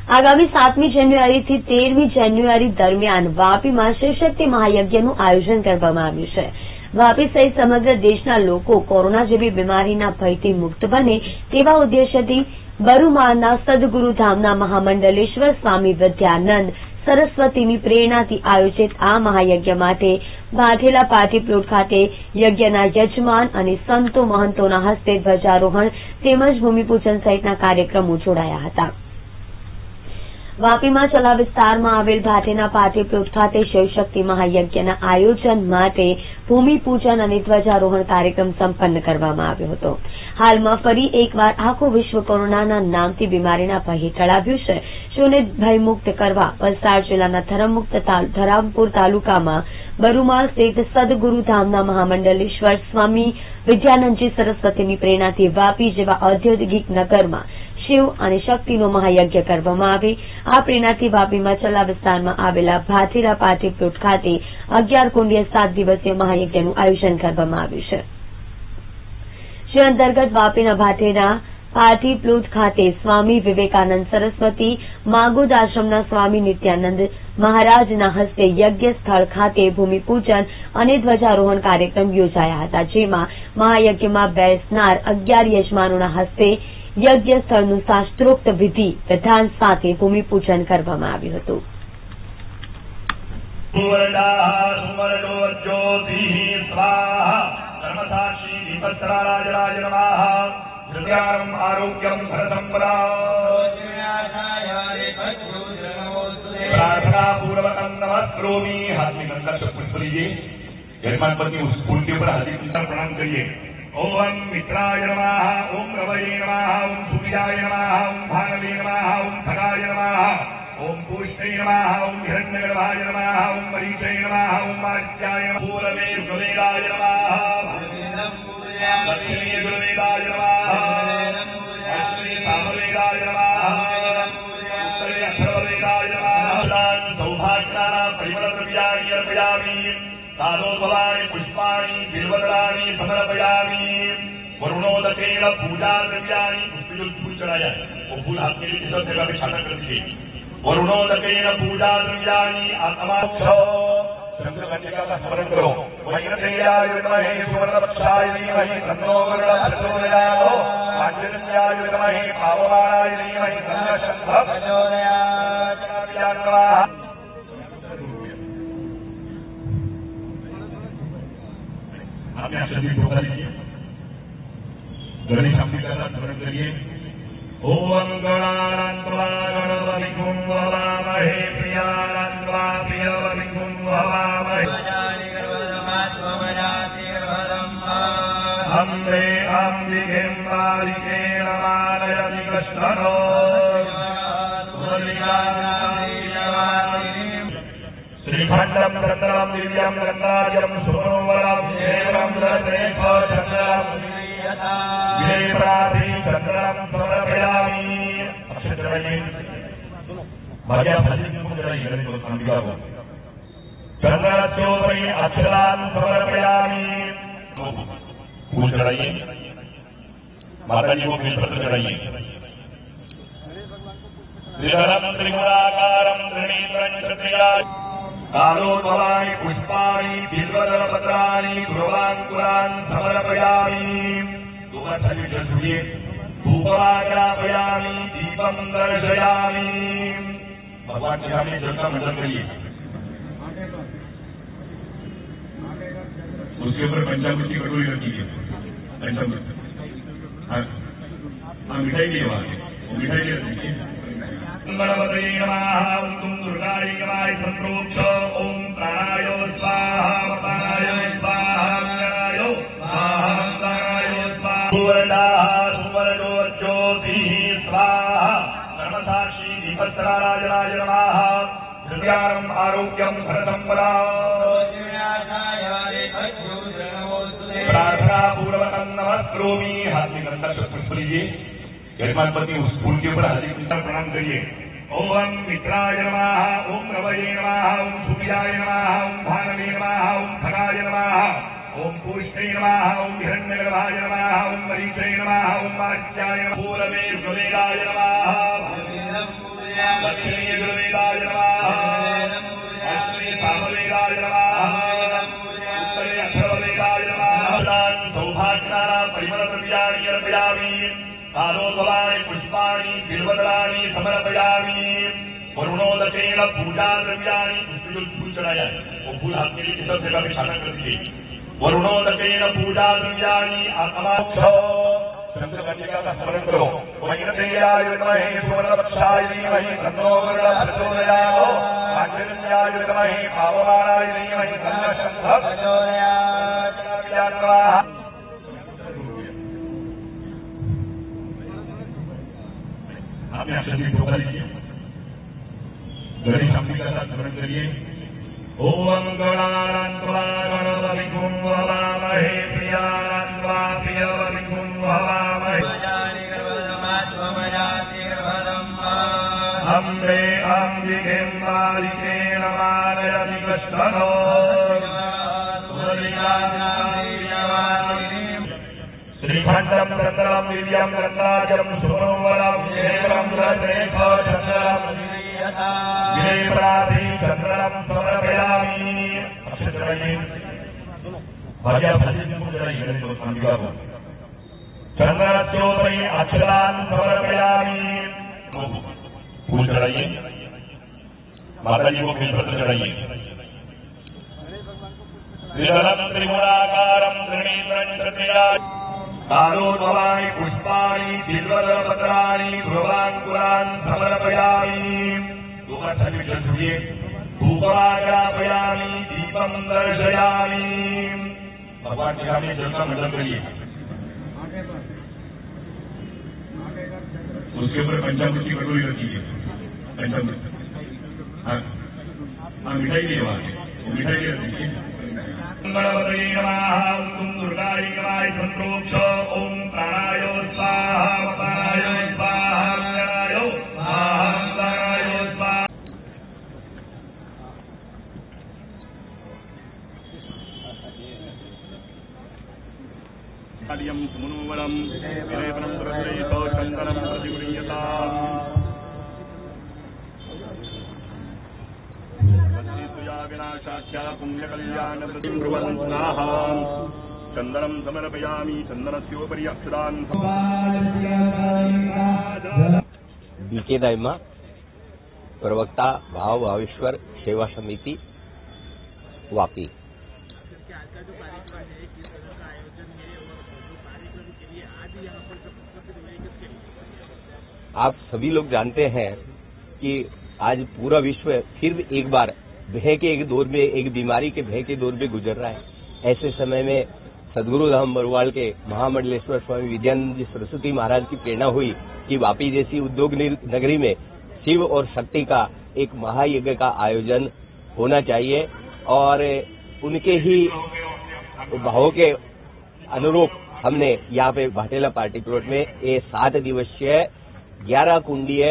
आगामी 7મી જાન્યુઆરી થી 13મી જાન્યુઆરી દરમિયાન વાપીમાં શિવશક્તિ મહાયજ્ઞનું આયોજન કરવામાં આવ્યું છે। વાપી સહિત સમગ્ર દેશના લોકો કોરોના જેવી બીમારીના ભયથી મુક્ત બને તેવા ઉદ્દેશ્યથી બરુમાળના સદગુરુધામના મહામંડલેશ્વર સ્વામી વિદ્યાનંદ સરસ્વતીની પ્રેરણાથી આયોજિત આ મહાયજ્ઞ માટે ભાઠેલા પાર્ટી પ્લોટ ખાતે યજ્ઞના યજમાન અને સંતો મહંતોના હસ્તે ધ્વજારોહણ તેમજ ભૂમિપૂજન સહિતના કાર્યક્રમો જોડાયા હતા। વાપીમાં ચલા વિસ્તારમાં આવેલ ભાટેના પાર્ટી પ્લોટ ખાતે શિવશક્તિ મહાયજ્ઞના આયોજન માટે ભૂમિપૂજન અને ધ્વજારોહણ કાર્યક્રમ સંપન્ન કરવામાં આવ્યો હતો। હાલમાં ફરી એકવાર આખું વિશ્વ કોરોનાના નામથી બીમારીના ભય હેઠળ આવ્યું છે, જેને ભયમુક્ત કરવા વલસાડ જિલ્લાના ધરમપુર તાલુકામાં બરુમાળ સ્થિત સદગુરુધામના મહામંડલેશ્વર સ્વામી વિદ્યાનંદજી સરસ્વતીની પ્રેરણાથી વાપી જેવા ઔદ્યોગિક નગરમાં शिव और शक्ति महायज्ञ करवामां आवे। आ प्रेरणाथी वापीमां चला विस्तारमां आवेला भाठेला पार्टी प्लोट खाते 11 कुंडीय 7 दिवसीय महायज्ञનું आयोजन करवामां આવ્યું છે। જે अंतर्गत वापीना भाठेला पार्टी प्लोट खाते स्वामी विवेकानंद सरस्वती मागुद आश्रमना स्वामी नित्यानंद महाराजना हस्ते यज्ञ स्थल खाते भूमिपूजन और ध्वजारोहण कार्यक्रम योजाया हता। जेमां महायज्ञमां बेसनार 11 यजमानोना हस्ते यज्ञ स्थळનું શાસ્ત્રોક્ત વિધિ વિધાન સાથે ભૂમિપૂજન કરવામાં આવ્યું હતું। यजमान पत्नी उस पुण्य पर हाजिर प्रणाम करिए। ओम मित्राय नमः, ओम रवये नमः, ओम सूर्याय नमः, ओम भानवे नमः, ओम खगाय नमः, ओम पुष्टे नमः, ओम हिरण्यगर्भाय नमः, ओम मरीचे नमः, ओम आदित्याय नमः, पूर्वे गुरुवेदाय नमः, दक्षिणे गुरुवेदाय नमः, अश्विने सामवेदाय नमः, उत्तरे अथर्ववेदाय नमः। सौभाग्यानां परिमलद्रव्याणि अर्पयामि। साधोद्भवानि पुष्पाणि बिल्वदलानि समर्पयामि। वरुणोदकेन पूजा द्रव्याणि फूल चढ़ाया, वो फूल हाथ में सब जगह पे छाना कर दीजिए। वरुणोदकेन पूजा द्रव्याणि आत्माक्षो चंद्रघटिका का स्मरण करो। वैनतेयाय विद्महे सुवर्णपक्षाय धीमहि तन्नो वरुणः प्रचोदयात्। आञ्जनेयाय विद्महे पावमानाय धीमहि तन्नः शंखः प्रचोदयात्। आपने सभी होगा लीजिए, गणेश शांति का स्मरण करिए। ओम गणानंत्वा गणपतिं ववामहे प्रियानंत्वा प्रियवतिं ववामहे। अम्बे अम्बिकें बालिकेन मानयति कष्टनो श्रीखंडम चंद्रम दिव्यम गंगाजलम सुमनोवरम देवम दशरेख चंद्रम विजयप्राधि चंद्रम समर्पयामि। अक्षत चढ़ाइए, भाग्या भजन को चढ़ाइए गणेश अंबिका को। चंद्रचोपरि अक्षरान् समर्पयामि। फूल चढ़ाइए, माता जी को बेलपत्र चढ़ाइए। त्रिधरम त्रिगुणाकारम त्रिनेत्रं चतुर्या कालोद्भवानि पुष्पाणि बिल्वदलपत्राणि ध्रुवाङ्कुरान् समर्पयामि। धूपमाज्ञापयामि, दीपं दर्शयामि। भगवान के सामने जल का मंडन करिए, उसके ऊपर पंचामृत की कटोरी रखिए। पंचामृत मिठाई की आवाज है, मिठाई की रखिए। गणपते नमः, ओम दुर्गाय नमः। संप्रोक्ष ओम प्राणाय स्वाहा, प्राणाय स्वाहा, प्राणाय स्वाहा, प्राणाय स्वाहा। सुवर्णो ज्योतिः स्वाहा। धर्मसाक्षी दीपस्तराराजनाय नमः। हृदयारम् आरोग्यं भरतम्बरां। प्रार्थना पूर्वकं नमस्करोमि। हाथ में गंगा से पुष्प लीजिए, यजमान पत्नी उस फूल के ऊपर हाजिर प्रणाम करिए। ओम मित्राय नमः, ओम रवये नमः, ओम सूर्याय नमः, ओम भानवे नमः, ओम खगाय नमः, ओम पुष्टे नमः, ओम हिरण्यगर्भाय नमः, ओम मरीचे नमः, ओम आदित्याय नमः, पूर्वे गुरुवेदाय नमः, दक्षिणे यजुर्वेदाय नमः अश्विने सामवेदाय नमः उत्तरे अथर्ववेदाय नमः सौभाग्यानां परिमलद्रव्याणि अर्पयामि कालोद्भवानि पुष्पाणि बिल्वदलानि समर्पयामि वरुणोदकेन पूजाद्रव्याणि फूल चढ़ाया वो फूल हाथ के लिए सब जगह पे छाना कर दिए वरुणोदकेन पूजाद्रव्याणि आत्माक्षो चंद्रकन्या का स्मरण करो वैनतेयाय विद्महे सुवर्णपक्षाय धीमहि तन्नो वरुणः प्रचोदयात् आचार्याय विद्महे पावमानाय धीमहि तन्नः शंखः प्रचोदयात्। आपने अक्षर को लीजिए गणेश अंबिका का स्मरण करिए। ओम गणानान्त्वा गणपतिं ववामहे प्रियानान्त्वा प्रियवतिं ववामहे अम्बे अम्बिके मालिकेन मानयति कष्टनो श्रीखण्डं चन्द्रं दिव्यं रत्नाजं सुमनोवरं शेखरं रत्नेश्वरचन्द्रं विजयप्राधि चन्द्रं समर्पयामि। अक्षर चढ़ाइए भजन भजन को चढ़ाइए गणेश अंबिका को चन्द्रज्योति अक्षरान् समर्पयामि। फूल चढ़ाइए माता जी को बेलपत्र चढ़ाइए। त्रिदलं त्रिगुणाकारं त्रिनेत्रं चतुर्भुजं कालोद्भवानि पुष्पाणि बिल्वदलपत्राणि ध्रुवाङ्कुरान् समर्पयामि। धूपमाग्रापयामि दीपं दर्शयामि। भगवान के सामने जल का मंडल करिए उसके ऊपर पंचामृत की कटोरी रखिए। पंचामृत हाँ मिठाई नहीं वहां मिठाई नहीं रखिए। गणपतये नमः ओम दुर्गाय नमः संप्रोक्ष ओम प्राणाय स्वाहा प्राणाय स्वाहा प्राणाय स्वाहा स्वाहा। कालियं सुमनोवरं विलेपनं प्रसरयितो चन्दनं प्रतिगृह्यताम्। विनाशाख्या पुण्यकल्याणप्रतिं ब्रुवन्नाः चन्दनं समर्पयामि चन्दनस्योपरि अक्षरान्। बीके दायमा प्रवक्ता भाव भावेश्वर सेवा समिति वापी। आप सभी लोग जानते हैं कि आज पूरा विश्व फिर एक बार भय के एक दौर में, एक बीमारी के भय के दौर में गुजर रहा है। ऐसे समय में सदगुरु धाम बरुवाल के महामंडलेश्वर स्वामी विद्यानंद जी सरस्वती महाराज की प्रेरणा हुई कि वापी जैसी उद्योग नगरी में शिव और शक्ति का एक महायज्ञ का आयोजन होना चाहिए और उनके ही भावों के अनुरूप हमने यहाँ पे भाटेला पार्टी प्लॉट में ये 7 दिवसीय 11 कुंडीय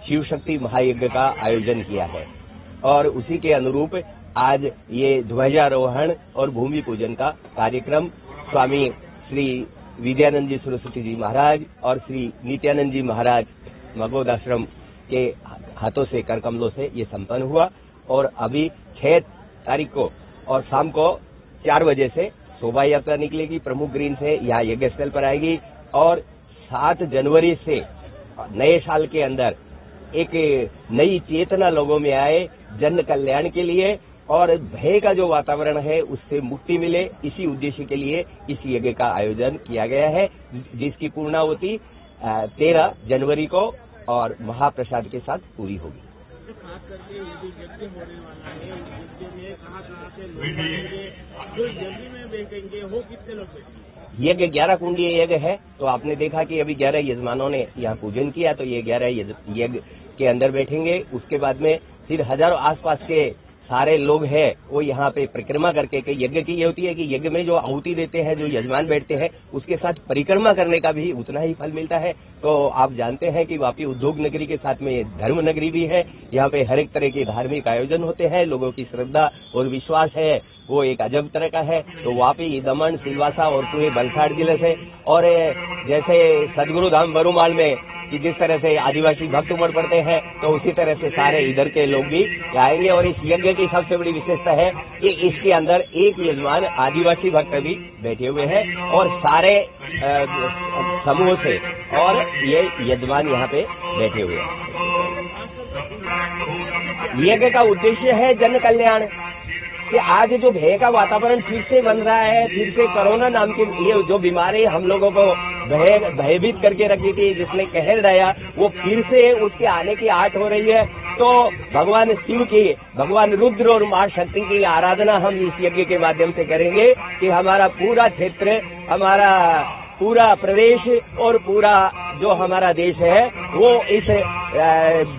शिव शक्ति महायज्ञ का आयोजन किया है और उसी के अनुरूप आज ये ध्वजारोहण और भूमि पूजन का कार्यक्रम स्वामी श्री विद्यानंद जी सरस्वती जी महाराज और श्री नित्यानंद जी महाराज मगोद आश्रम के हाथों से कर कमलों से ये संपन्न हुआ और अभी 6 तारीख को और शाम को 4 बजे से शोभा यात्रा निकलेगी प्रमुख ग्रीन से यहाँ यज्ञ स्थल पर आएगी और 7 जनवरी से नए साल के अंदर एक नई चेतना लोगों में आए जन कल्याण के लिए और भय का जो वातावरण है उससे मुक्ति मिले, इसी उद्देश्य के लिए इस यज्ञ का आयोजन किया गया है जिसकी पूर्णाहुति 13 जनवरी को और महाप्रसाद के साथ पूरी होगी। खास करके यदि यज्ञ होने वाला है यज्ञ में कहाँ से लोग आएंगे, जो यज्ञ में बैठेंगे वो कितने लोग बैठेंगे? यज्ञ 11 कुंडीय यज्ञ है तो आपने देखा कि अभी 11 यजमानों ने यहाँ पूजन किया तो ये 11 यज्ञ के अंदर बैठेंगे। उसके बाद में फिर हजारों आसपास के सारे लोग हैं वो यहाँ पे परिक्रमा करके के यज्ञ की ये होती है कि यज्ञ में जो आहुति देते हैं जो यजमान बैठते हैं उसके साथ परिक्रमा करने का भी उतना ही फल मिलता है। तो आप जानते हैं कि वापी उद्योग नगरी के साथ में धर्म नगरी भी है, यहाँ पे हर एक तरह के धार्मिक आयोजन होते हैं, लोगों की श्रद्धा और विश्वास है वो एक अजब तरह का है। तो वापी दमन सिलवासा और पूरे वलसाड़ जिले से और जैसे सदगुरु धाम बरुमाल में कि जिस तरह से आदिवासी भक्त उमड़ पड़ते हैं तो उसी तरह से सारे इधर के लोग भी आएंगे। और इस यज्ञ की सबसे बड़ी विशेषता है कि इसके अंदर एक यजमान आदिवासी भक्त भी बैठे हुए हैं और सारे समूह से, और ये यजमान यहाँ पे बैठे हुए हैं। यज्ञ का उद्देश्य है जन कल्याण, कि आज जो भय का वातावरण फिर से बन रहा है, फिर से कोरोना नाम की ये जो बीमारी हम लोगों को भयभीत करके रखी थी, जिसने कहर डाया, वो फिर से उसके आने की आट हो रही है। तो भगवान शिव की, भगवान रुद्र और मां शक्ति की आराधना हम इस यज्ञ के माध्यम से करेंगे कि हमारा पूरा क्षेत्र, हमारा पूरा प्रदेश और पूरा जो हमारा देश है वो इस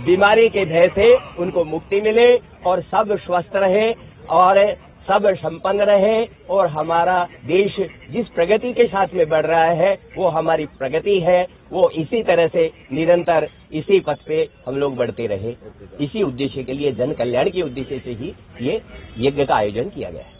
बीमारी के भय से उनको मुक्ति मिले और सब स्वस्थ रहे और सब संपन्न रहे और हमारा देश जिस प्रगति के साथ में बढ़ रहा है वो हमारी प्रगति है, वो इसी तरह से निरंतर इसी पथ पे हम लोग बढ़ते रहे। इसी उद्देश्य के लिए, जन कल्याण के उद्देश्य से ही ये यज्ञ का आयोजन किया गया है।